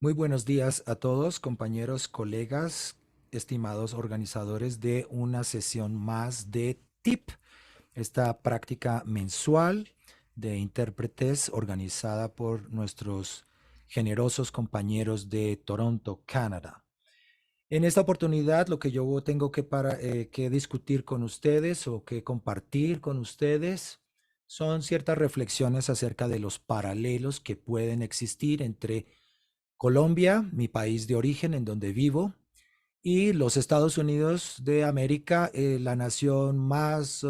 Muy buenos días a todos, compañeros, colegas, estimados organizadores de una sesión más de TIP, esta práctica mensual de intérpretes organizada por nuestros generosos compañeros de Toronto, Canadá. En esta oportunidad, lo que yo tengo que discutir con ustedes o que compartir con ustedes son ciertas reflexiones acerca de los paralelos que pueden existir entre Colombia, mi país de origen en donde vivo, y los Estados Unidos de América, la nación más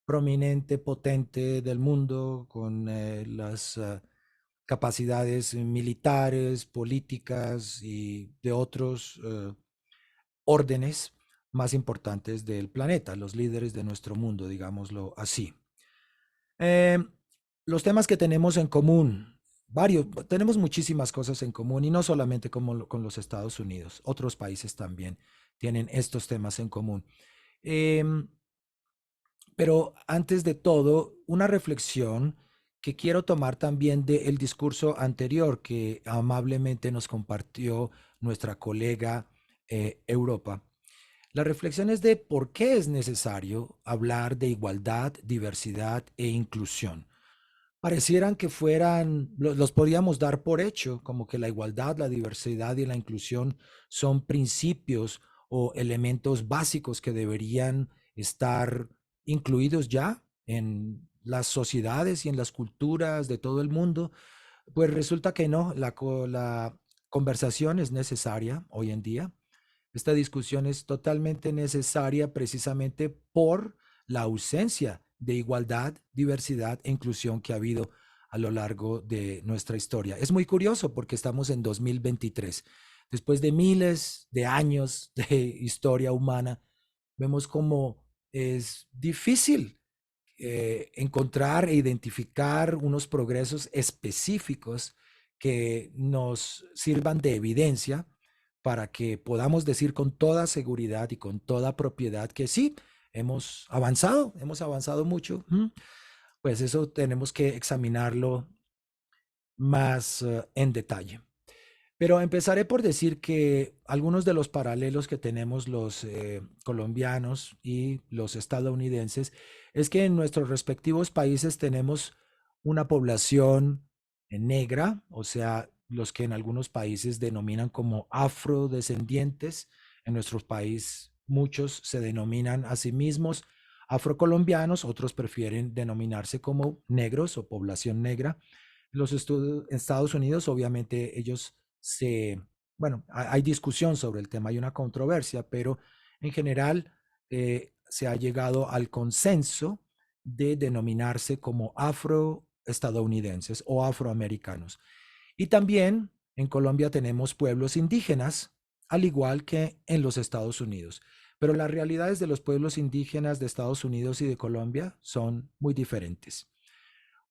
prominente, potente del mundo, con las capacidades militares, políticas y de otros órdenes más importantes del planeta, los líderes de nuestro mundo, digámoslo así. Eh, los temas que tenemos en común, tenemos muchísimas cosas en común y no solamente con los Estados Unidos, otros países también tienen estos temas en común. Em, pero antes de todo, una reflexión que quiero tomar también del discurso anterior que amablemente nos compartió nuestra colega Europa. La reflexión es de por qué es necesario hablar de igualdad, diversidad e inclusión. Parecieran que los podríamos dar por hecho, como que la igualdad, la diversidad y la inclusión son principios o elementos básicos que deberían estar incluidos ya en las sociedades y en las culturas de todo el mundo. Pues resulta que no, la conversación es necesaria hoy en día. Esta discusión es totalmente necesaria precisamente por la ausencia de igualdad, diversidad e inclusión que ha habido a lo largo de nuestra historia. Es muy curioso porque estamos en 2023. Después de miles de años de historia humana, vemos cómo es difícil encontrar e identificar unos progresos específicos que nos sirvan de evidencia para que podamos decir con toda seguridad y con toda propiedad que sí, hemos avanzado mucho. Pues eso tenemos que examinarlo más en detalle. Pero empezaré por decir que algunos de los paralelos que tenemos los colombianos y los estadounidenses es que en nuestros respectivos países tenemos una población negra, o sea, los que en algunos países denominan como afrodescendientes. En nuestro país muchos se denominan a sí mismos afrocolombianos, otros prefieren denominarse como negros o población negra. Los Estados Unidos, obviamente, ellos bueno, hay discusión sobre el tema, hay una controversia, pero en general se ha llegado al consenso de denominarse como afroestadounidenses o afroamericanos. Y también en Colombia tenemos pueblos indígenas, al igual que en los Estados Unidos. Pero las realidades de los pueblos indígenas de Estados Unidos y de Colombia son muy diferentes.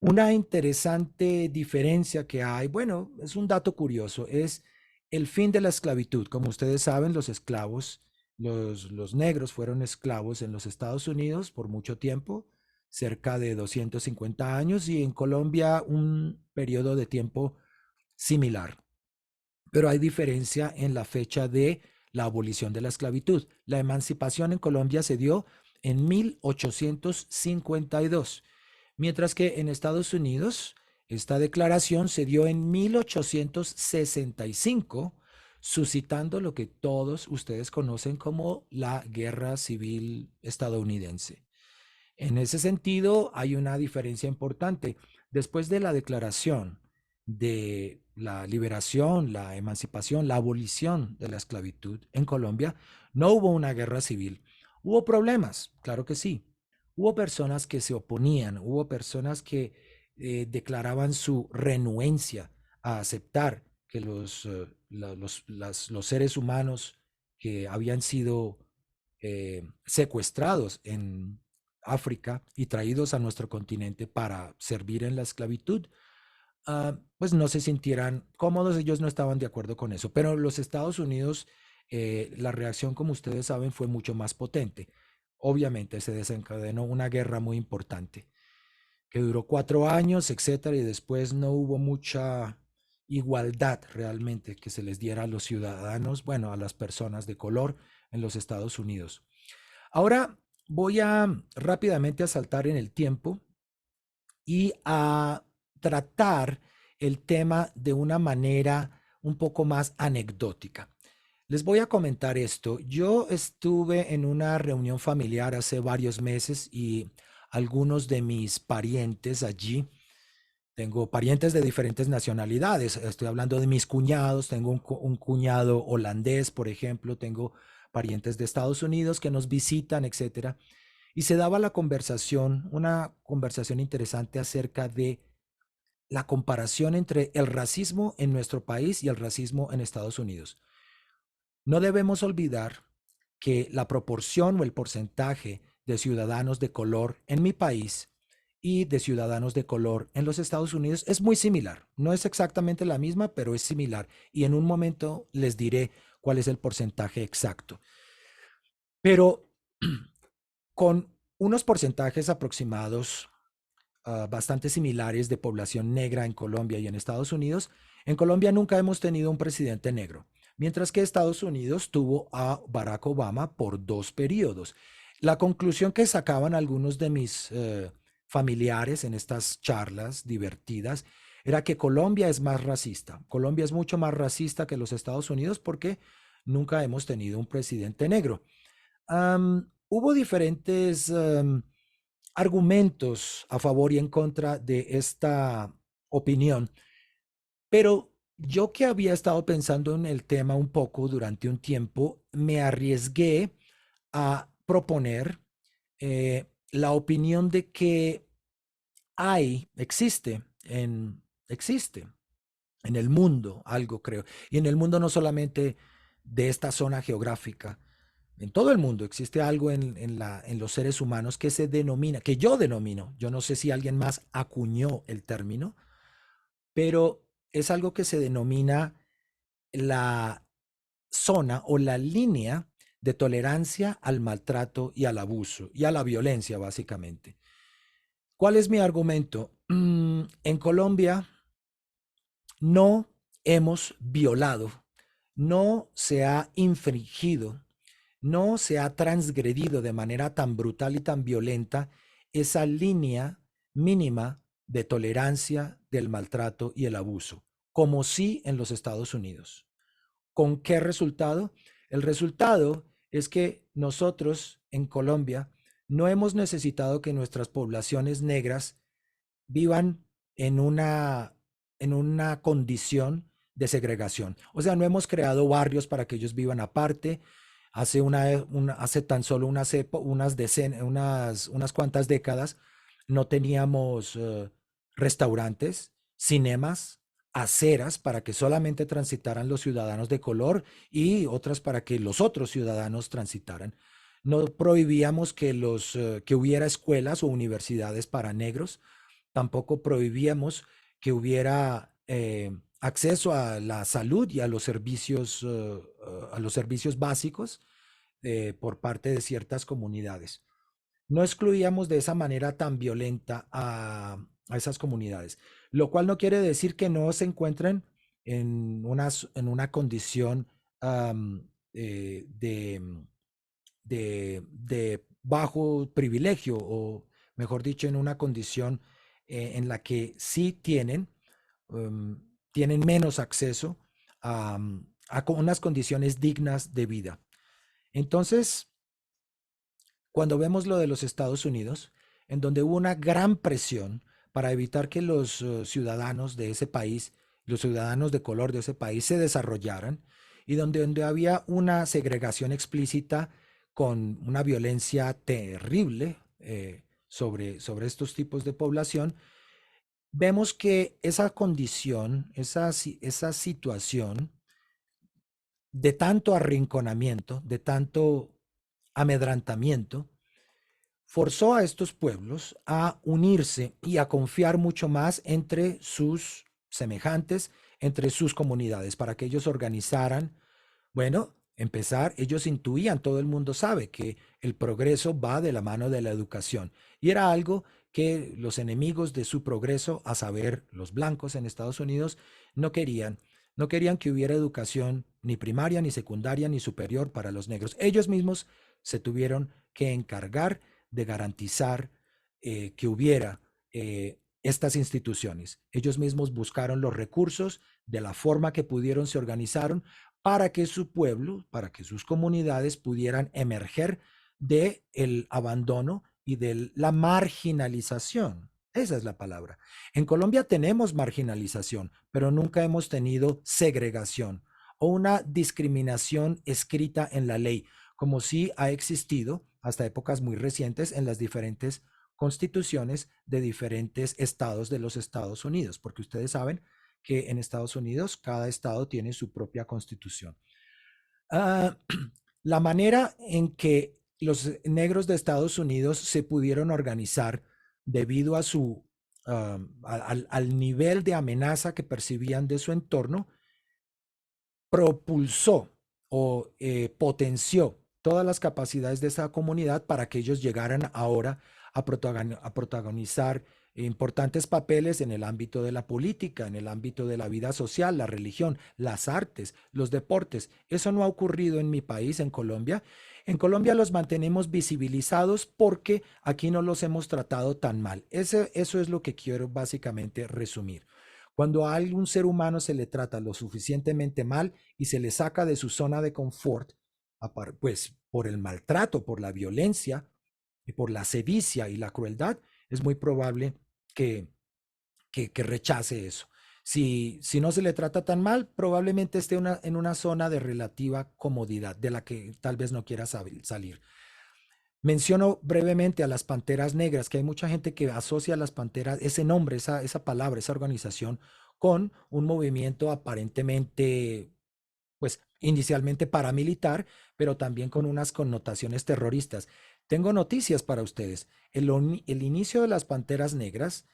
Una interesante diferencia que hay, bueno, es un dato curioso, es el fin de la esclavitud. Como ustedes saben, los esclavos, los negros fueron esclavos en los Estados Unidos por mucho tiempo, cerca de 250 años, y en Colombia un periodo de tiempo similar. Pero hay diferencia en la fecha de la abolición de la esclavitud. La emancipación en Colombia se dio en 1852, mientras que en Estados Unidos esta declaración se dio en 1865, suscitando lo que todos ustedes conocen como la Guerra Civil estadounidense. En ese sentido, hay una diferencia importante. Después de la declaración de la liberación, la emancipación, la abolición de la esclavitud en Colombia, no hubo una guerra civil. Hubo problemas, claro que sí. Hubo personas que se oponían, hubo personas que declaraban su renuencia a aceptar que los seres humanos que habían sido secuestrados en África y traídos a nuestro continente para servir en la esclavitud, pues no se sintieran cómodos, ellos no estaban de acuerdo con eso. Pero los Estados Unidos, la reacción, como ustedes saben, fue mucho más potente. Obviamente se desencadenó una guerra muy importante que duró 4 años, etcétera, y después no hubo igualdad realmente que se les diera a los ciudadanos, bueno, a las personas de color en los Estados Unidos. Ahora voy a rápidamente a saltar en el tiempo y a tratar el tema de una manera un poco más anecdótica. Les voy a comentar esto. Yo estuve en una reunión familiar hace varios meses y algunos de mis parientes allí, tengo parientes de diferentes nacionalidades. Estoy hablando de mis cuñados, tengo un cuñado holandés, por ejemplo, tengo parientes de Estados Unidos que nos visitan, etcétera. Y se daba la conversación, una conversación interesante acerca de la comparación entre el racismo en nuestro país y el racismo en Estados Unidos. No debemos olvidar que la proporción o el porcentaje de ciudadanos de color en mi país y de ciudadanos de color en los Estados Unidos es muy similar. No es exactamente la misma, pero es similar. Y en un momento les diré cuál es el porcentaje exacto. Pero con unos porcentajes aproximados bastante similares de población negra en Colombia y en Estados Unidos, en Colombia nunca hemos tenido un presidente negro, mientras que Estados Unidos tuvo a Barack Obama por 2 periodos. La conclusión que sacaban algunos de mis familiares en estas charlas divertidas era que Colombia es más racista. Colombia es mucho más racista que los Estados Unidos porque nunca hemos tenido un presidente negro. Hubo diferentes argumentos a favor y en contra de esta opinión, pero yo que había estado pensando en el tema un poco durante un tiempo, me arriesgué a proponer la opinión de que existe en el mundo algo, creo, y en el mundo no solamente de esta zona geográfica, en todo el mundo existe algo en los seres humanos que se denomina, que yo denomino, yo no sé si alguien más acuñó el término, pero es algo que se denomina la zona o la línea de tolerancia al maltrato y al abuso y a la violencia, básicamente. ¿Cuál es mi argumento? En Colombia no hemos violado, no se ha infringido, no se ha transgredido de manera tan brutal y tan violenta esa línea mínima de tolerancia del maltrato y el abuso, como sí en los Estados Unidos. ¿Con qué resultado? El resultado es que nosotros en Colombia no hemos necesitado que nuestras poblaciones negras vivan en una condición de segregación. O sea, no hemos creado barrios para que ellos vivan aparte. Hace tan solo unas cuantas décadas no teníamos restaurantes, cinemas, aceras para que solamente transitaran los ciudadanos de color y otras para que los otros ciudadanos transitaran. No prohibíamos que hubiera escuelas o universidades para negros. Tampoco prohibíamos que hubiera acceso a la salud y a los servicios básicos por parte de ciertas comunidades. No excluíamos de esa manera tan violenta a esas comunidades, lo cual no quiere decir que no se encuentren en una condición de, de bajo privilegio o, mejor dicho, en una condición en la que sí tienen menos acceso a unas condiciones dignas de vida. Entonces, cuando vemos lo de los Estados Unidos, en donde hubo una gran presión para evitar que los ciudadanos de ese país, los ciudadanos de color de ese país se desarrollaran, y donde había una segregación explícita con una violencia terrible sobre estos tipos de población, vemos que esa condición, esa situación de tanto arrinconamiento, de tanto amedrantamiento, forzó a estos pueblos a unirse y a confiar mucho más entre sus semejantes, entre sus comunidades, para que ellos organizaran, bueno, empezar, ellos intuían, todo el mundo sabe que el progreso va de la mano de la educación. Y era algo que los enemigos de su progreso, a saber, los blancos en Estados Unidos, no querían. No querían que hubiera educación ni primaria, ni secundaria, ni superior para los negros. Ellos mismos se tuvieron que encargar de garantizar que hubiera estas instituciones. Ellos mismos buscaron los recursos de la forma que pudieron, se organizaron para que su pueblo, para que sus comunidades pudieran emerger del abandono y de la marginalización. Esa es la palabra. En Colombia tenemos marginalización, pero nunca hemos tenido segregación o una discriminación escrita en la ley, como sí ha existido hasta épocas muy recientes en las diferentes constituciones de diferentes estados de los Estados Unidos, porque ustedes saben que en Estados Unidos cada estado tiene su propia constitución. Ah, la manera en que los negros de Estados Unidos se pudieron organizar debido a al nivel de amenaza que percibían de su entorno, propulsó o potenció todas las capacidades de esa comunidad para que ellos llegaran ahora a protagonizar importantes papeles en el ámbito de la política, en el ámbito de la vida social, la religión, las artes, los deportes. Eso no ha ocurrido en mi país, en Colombia. En Colombia los mantenemos visibilizados porque aquí no los hemos tratado tan mal. Eso es lo que quiero básicamente resumir. Cuando a algún ser humano se le trata lo suficientemente mal y se le saca de su zona de confort, pues por el maltrato, por la violencia y por la sevicia y la crueldad, es muy probable que, que rechace eso. Si no se le trata tan mal, probablemente esté en una zona de relativa comodidad de la que tal vez no quiera salir. Menciono brevemente a las Panteras Negras, que hay mucha gente que asocia a las Panteras, ese nombre, esa palabra, esa organización, con un movimiento aparentemente, pues inicialmente paramilitar, pero también con unas connotaciones terroristas. Tengo noticias para ustedes. El inicio de las Panteras Negras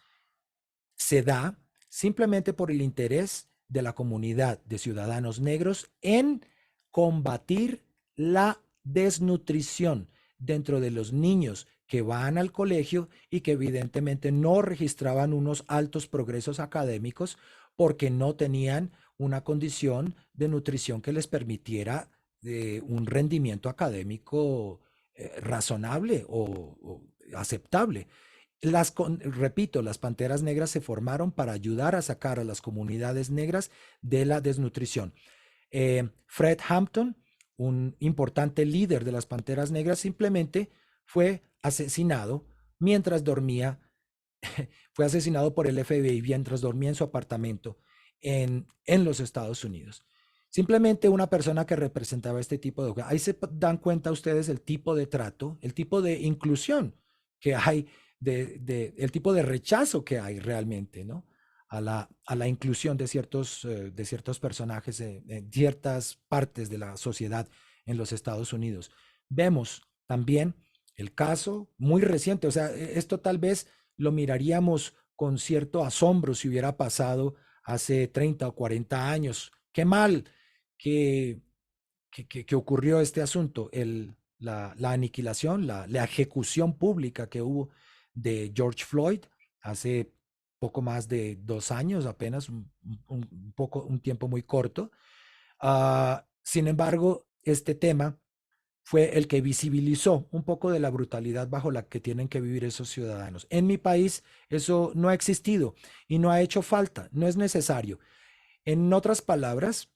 se da simplemente por el interés de la comunidad de ciudadanos negros en combatir la desnutrición dentro de los niños que van al colegio y que evidentemente no registraban unos altos progresos académicos porque no tenían una condición de nutrición que les permitiera un rendimiento académico razonable o aceptable. Repito, las Panteras Negras se formaron para ayudar a sacar a las comunidades negras de la desnutrición. Fred Hampton, un importante líder de las Panteras Negras, simplemente fue asesinado mientras dormía, fue asesinado por el FBI mientras dormía en su apartamento en los Estados Unidos. Simplemente una persona que representaba este tipo de... Ahí se dan cuenta ustedes el tipo de trato, el tipo de inclusión que hay, el tipo de rechazo que hay realmente, ¿no? A la inclusión de ciertos personajes en ciertas partes de la sociedad en los Estados Unidos. Vemos también el caso muy reciente, o sea, esto tal vez lo miraríamos con cierto asombro si hubiera pasado hace 30 o 40 años. Qué mal que, que ocurrió este asunto, la aniquilación, la ejecución pública que hubo de George Floyd hace poco más de 2 años, apenas un tiempo muy corto. Sin embargo, este tema fue el que visibilizó un poco de la brutalidad bajo la que tienen que vivir esos ciudadanos. En mi país eso no ha existido y no ha hecho falta, no es necesario. En otras palabras,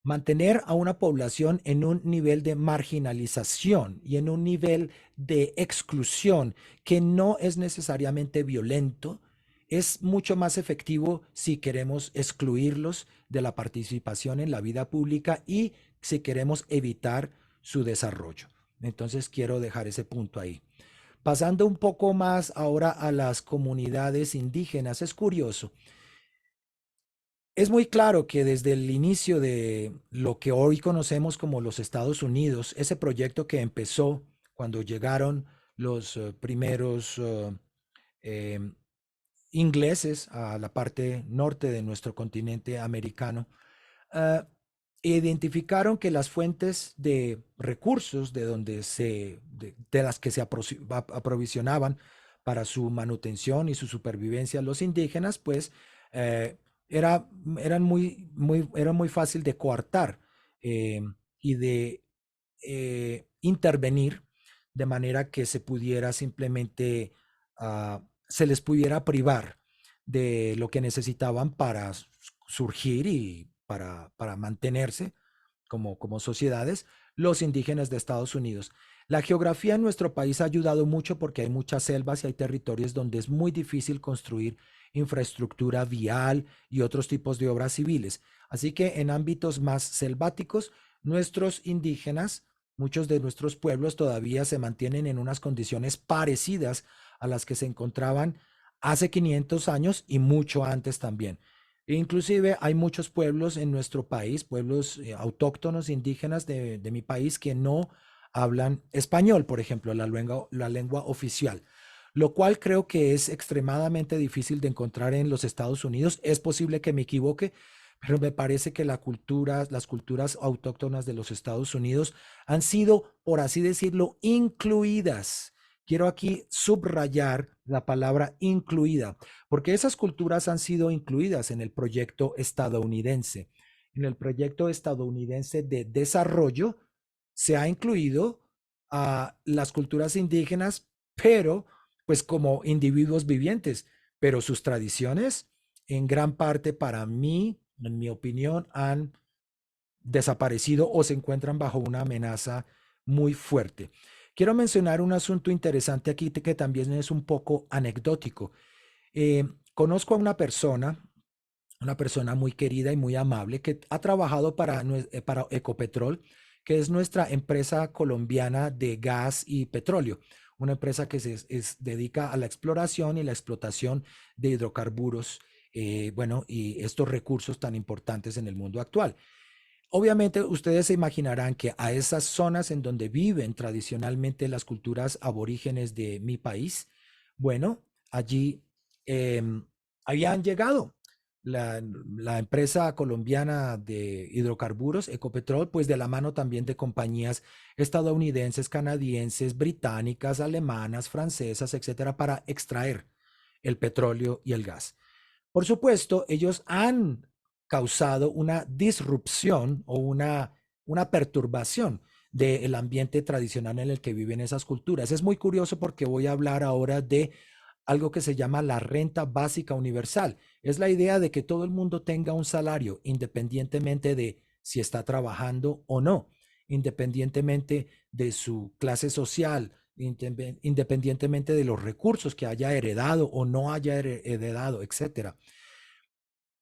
mantener a una población en un nivel de marginalización y en un nivel de exclusión que no es necesariamente violento, es mucho más efectivo si queremos excluirlos de la participación en la vida pública y si queremos evitar su desarrollo. Entonces quiero dejar ese punto ahí. Pasando un poco más ahora a las comunidades indígenas, es curioso. Es muy claro que desde el inicio de lo que hoy conocemos como los Estados Unidos, ese proyecto que empezó cuando llegaron los primeros em, ingleses a la parte norte de nuestro continente americano, ah, identificaron que las fuentes de recursos de las que se aprovisionaban para su manutención y su supervivencia los indígenas, pues eh, era, era muy fácil de coartar eh, y de intervenir de manera que se pudiera simplemente, se les pudiera privar de lo que necesitaban para surgir y para mantenerse como sociedades, los indígenas de Estados Unidos. La geografía en nuestro país ha ayudado mucho porque hay muchas selvas y hay territorios donde es muy difícil construir infraestructura vial y otros tipos de obras civiles. Así que en ámbitos más selváticos, nuestros indígenas, muchos de nuestros pueblos todavía se mantienen en unas condiciones parecidas a las que se encontraban hace 500 años y mucho antes también. Inclusive hay muchos pueblos en nuestro país, pueblos autóctonos indígenas de mi país que no hablan español, por ejemplo, la lengua oficial, lo cual creo que es extremadamente difícil de encontrar en los Estados Unidos. Es posible que me equivoque, pero me parece que las culturas autóctonas de los Estados Unidos han sido, por así decirlo, incluidas. Quiero aquí subrayar la palabra incluida, porque esas culturas han sido incluidas en el proyecto estadounidense. En el proyecto estadounidense de desarrollo se ha incluido a las culturas indígenas, pero pues como individuos vivientes, pero sus tradiciones en gran parte para mí, en mi opinión, han desaparecido o se encuentran bajo una amenaza muy fuerte. Quiero mencionar un asunto interesante aquí que también es un poco anecdótico. Conozco a una persona muy querida y muy amable que ha trabajado para Ecopetrol, que es nuestra empresa colombiana de gas y petróleo, una empresa que dedica a la exploración y la explotación de hidrocarburos, bueno, y estos recursos tan importantes en el mundo actual. Obviamente ustedes se imaginarán que a esas zonas en donde viven tradicionalmente las culturas aborígenes de mi país, bueno, allí habían llegado la empresa colombiana de hidrocarburos, Ecopetrol, pues de la mano también de compañías estadounidenses, canadienses, británicas, alemanas, francesas, etcétera, para extraer el petróleo y el gas. Por supuesto, ellos han causado una disrupción o una perturbación del ambiente tradicional en el que viven esas culturas. Es muy curioso porque voy a hablar ahora de algo que se llama la renta básica universal. Es la idea de que todo el mundo tenga un salario independientemente de si está trabajando o no, independientemente de su clase social, independientemente de los recursos que haya heredado o no haya heredado, etcétera.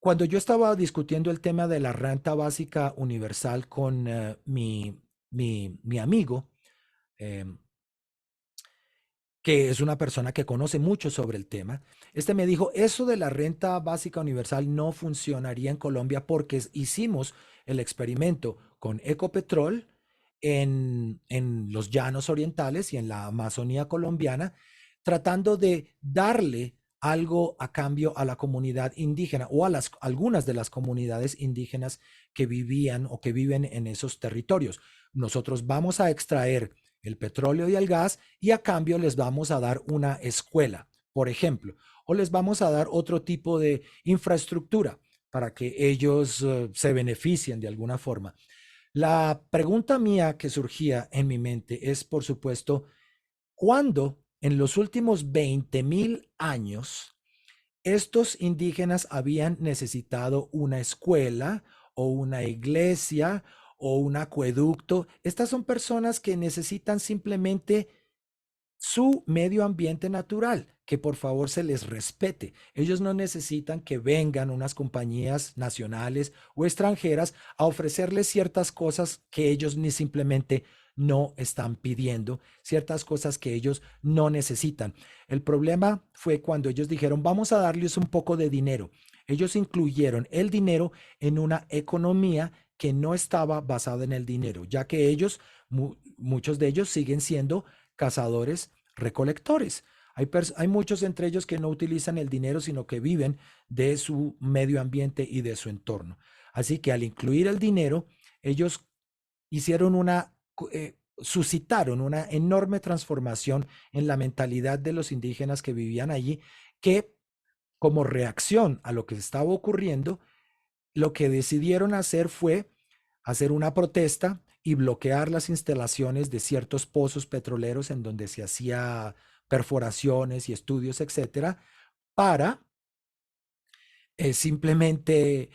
Cuando yo estaba discutiendo el tema de la renta básica universal con mi amigo, eh, que es una persona que conoce mucho sobre el tema, este me dijo, eso de la renta básica universal no funcionaría en Colombia porque hicimos el experimento con Ecopetrol en los llanos orientales y en la Amazonía colombiana, tratando de darle algo a cambio a la comunidad indígena o a algunas de las comunidades indígenas que vivían o que viven en esos territorios. Nosotros vamos a extraer el petróleo y el gas y a cambio les vamos a dar una escuela, por ejemplo, o les vamos a dar otro tipo de infraestructura para que ellos se beneficien de alguna forma. La pregunta mía que surgía en mi mente es, por supuesto, ¿cuándo en los últimos 20.000 años estos indígenas habían necesitado una escuela o una iglesia o un acueducto? Estas son personas que necesitan simplemente su medio ambiente natural, que por favor se les respete. Ellos no necesitan que vengan unas compañías nacionales o extranjeras a ofrecerles ciertas cosas que ellos ni simplemente no están pidiendo, ciertas cosas que ellos no necesitan. El problema fue cuando ellos dijeron, vamos a darles un poco de dinero. Ellos incluyeron el dinero en una economía que no estaba basada en el dinero, ya que muchos de ellos siguen siendo cazadores recolectores. Hay muchos entre ellos que no utilizan el dinero, sino que viven de su medio ambiente y de su entorno. Así que al incluir el dinero, ellos hicieron suscitaron una enorme transformación en la mentalidad de los indígenas que vivían allí, que como reacción a lo que estaba ocurriendo, lo que decidieron hacer fue hacer una protesta y bloquear las instalaciones de ciertos pozos petroleros en donde se hacía perforaciones y estudios, etcétera, para simplemente,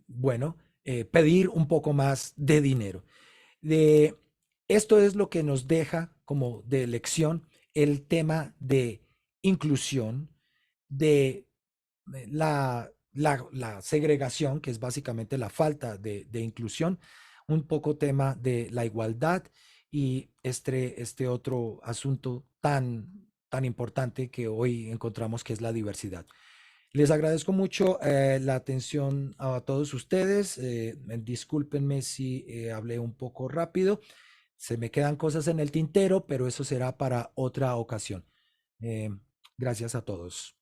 bueno, pedir un poco más de dinero. De, Esto es lo que nos deja como de lección el tema de inclusión, de la segregación, que es básicamente la falta de inclusión, un poco tema de la igualdad y este otro asunto tan importante que hoy encontramos, que es la diversidad. Les agradezco mucho la atención a todos ustedes. Discúlpenme si hablé un poco rápido. Se me quedan cosas en el tintero, pero eso será para otra ocasión. Eh, Gracias a todos.